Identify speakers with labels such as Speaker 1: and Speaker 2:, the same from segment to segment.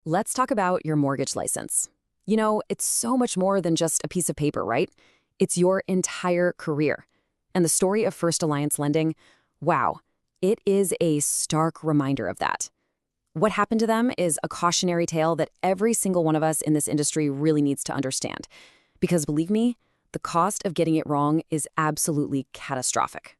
Speaker 1: Let's talk about your mortgage license. It's so much more than just a piece of paper, right? It's your entire career. And the story of First Alliance Lending, wow, it is a stark reminder of that. What happened to them is a cautionary tale that every single one of us in this industry really needs to understand. Because believe me, the cost of getting it wrong is absolutely catastrophic.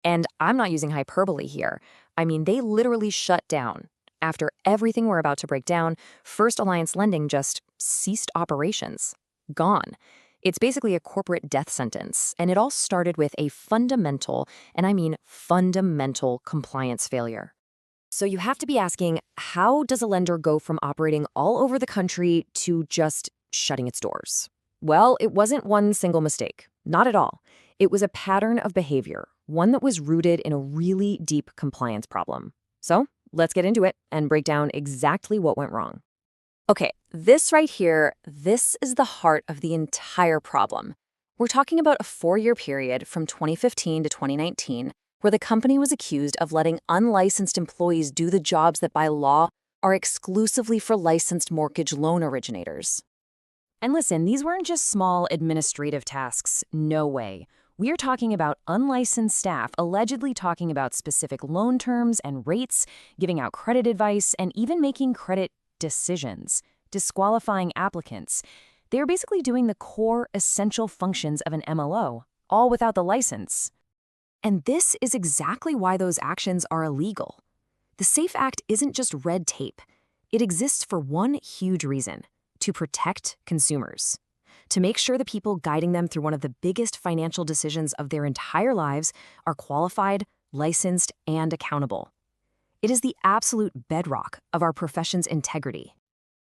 Speaker 2: And I'm not using hyperbole here. I mean, they literally shut down. After everything we're about to break down, First Alliance Lending just ceased operations. Gone. It's basically a corporate death sentence, and it all started with a fundamental, and I mean fundamental, compliance failure. So you have to be asking, how does a lender go from operating all over the country to just shutting its doors? Well, it wasn't one single mistake. Not at all. It was a pattern of behavior, one that was rooted in a really deep compliance problem. So let's get into it and break down exactly what went wrong. Okay, this right here, this is the heart of the entire problem. We're talking about a 4-year period from 2015 to 2019 where the company was accused of letting unlicensed employees do the jobs that by law are exclusively for licensed mortgage loan originators. And listen, these weren't just small administrative tasks. No way. We are talking about unlicensed staff allegedly talking about specific loan terms and rates, giving out credit advice, and even making credit decisions, disqualifying applicants. They are basically doing the core essential functions of an MLO, all without the license. And this is exactly why those actions are illegal. The SAFE Act isn't just red tape. It exists for one huge reason: to protect consumers, to make sure the people guiding them through one of the biggest financial decisions of their entire lives are qualified, licensed, and accountable. It is the absolute bedrock of our profession's integrity.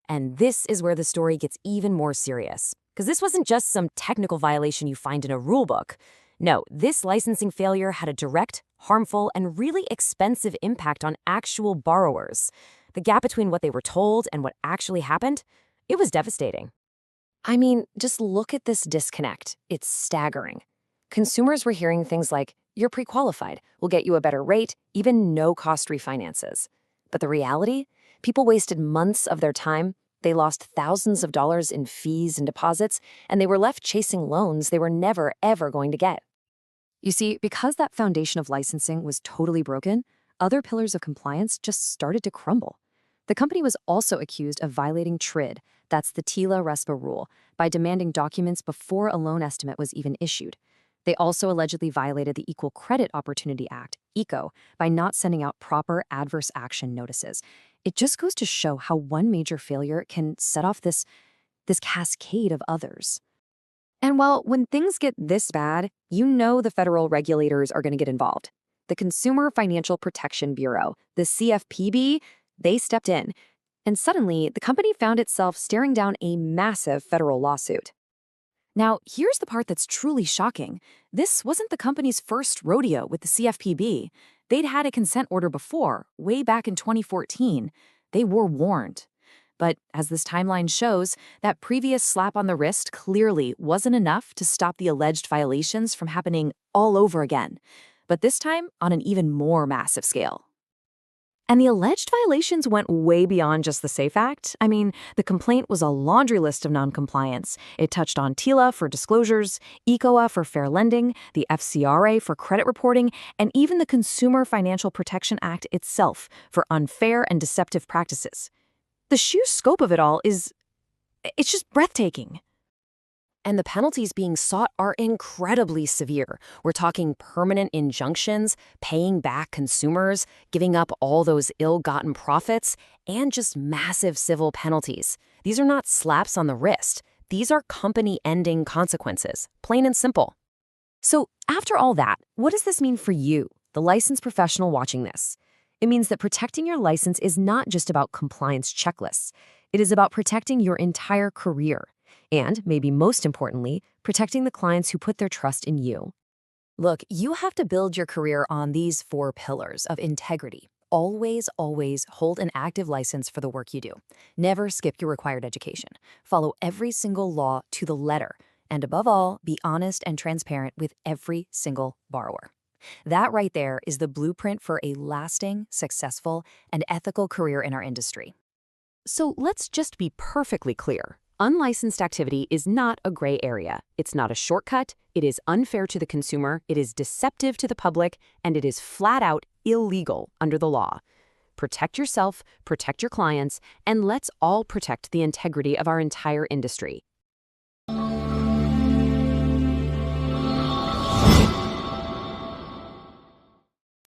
Speaker 2: And this is where the story gets even more serious, because this wasn't just some technical violation you find in a rulebook. No, this licensing failure had a direct, harmful, and really expensive impact on actual borrowers. The gap between what they were told and what actually happened, it was devastating. I mean, just look at this disconnect. It's staggering. Consumers were hearing things like, "You're pre-qualified, we'll get you a better rate," even no-cost refinances. But the reality? People wasted months of their time, they lost thousands of dollars in fees and deposits, and they were left chasing loans they were never, ever going to get. You see, because that foundation of licensing was totally broken, other pillars of compliance just started to crumble. The company was also accused of violating TRID, that's the TILA-RESPA rule, by demanding documents before a loan estimate was even issued. They also allegedly violated the Equal Credit Opportunity Act, ECO, by not sending out proper adverse action notices. It just goes to show how one major failure can set off this cascade of others. And well, when things get this bad, you know the federal regulators are going to get involved. The Consumer Financial Protection Bureau, the CFPB, they stepped in. And suddenly, the company found itself staring down a massive federal lawsuit. Now, here's the part that's truly shocking. This wasn't the company's first rodeo with the CFPB. They'd had a consent order before, way back in 2014. They were warned. But as this timeline shows, that previous slap on the wrist clearly wasn't enough to stop the alleged violations from happening all over again, but this time on an even more massive scale. And the alleged violations went way beyond just the SAFE Act. I mean, the complaint was a laundry list of noncompliance. It touched on TILA for disclosures, ECOA for fair lending, the FCRA for credit reporting, and even the Consumer Financial Protection Act itself for unfair and deceptive practices. The sheer scope of it all it's just breathtaking. And the penalties being sought are incredibly severe. We're talking permanent injunctions, paying back consumers, giving up all those ill-gotten profits, and just massive civil penalties. These are not slaps on the wrist. These are company-ending consequences, plain and simple. So after all that, what does this mean for you, the licensed professional watching this? It means that protecting your license is not just about compliance checklists. It is about protecting your entire career. And, maybe most importantly, protecting the clients who put their trust in you. Look, you have to build your career on these 4 pillars of integrity. Always, always hold an active license for the work you do. Never skip your required education. Follow every single law to the letter. And above all, be honest and transparent with every single borrower. That right there is the blueprint for a lasting, successful, and ethical career in our industry.
Speaker 1: So let's just be perfectly clear. Unlicensed activity is not a gray area. It's not a shortcut. It is unfair to the consumer. It is deceptive to the public, and it is flat out illegal under the law. Protect yourself, protect your clients, and let's all protect the integrity of our entire industry.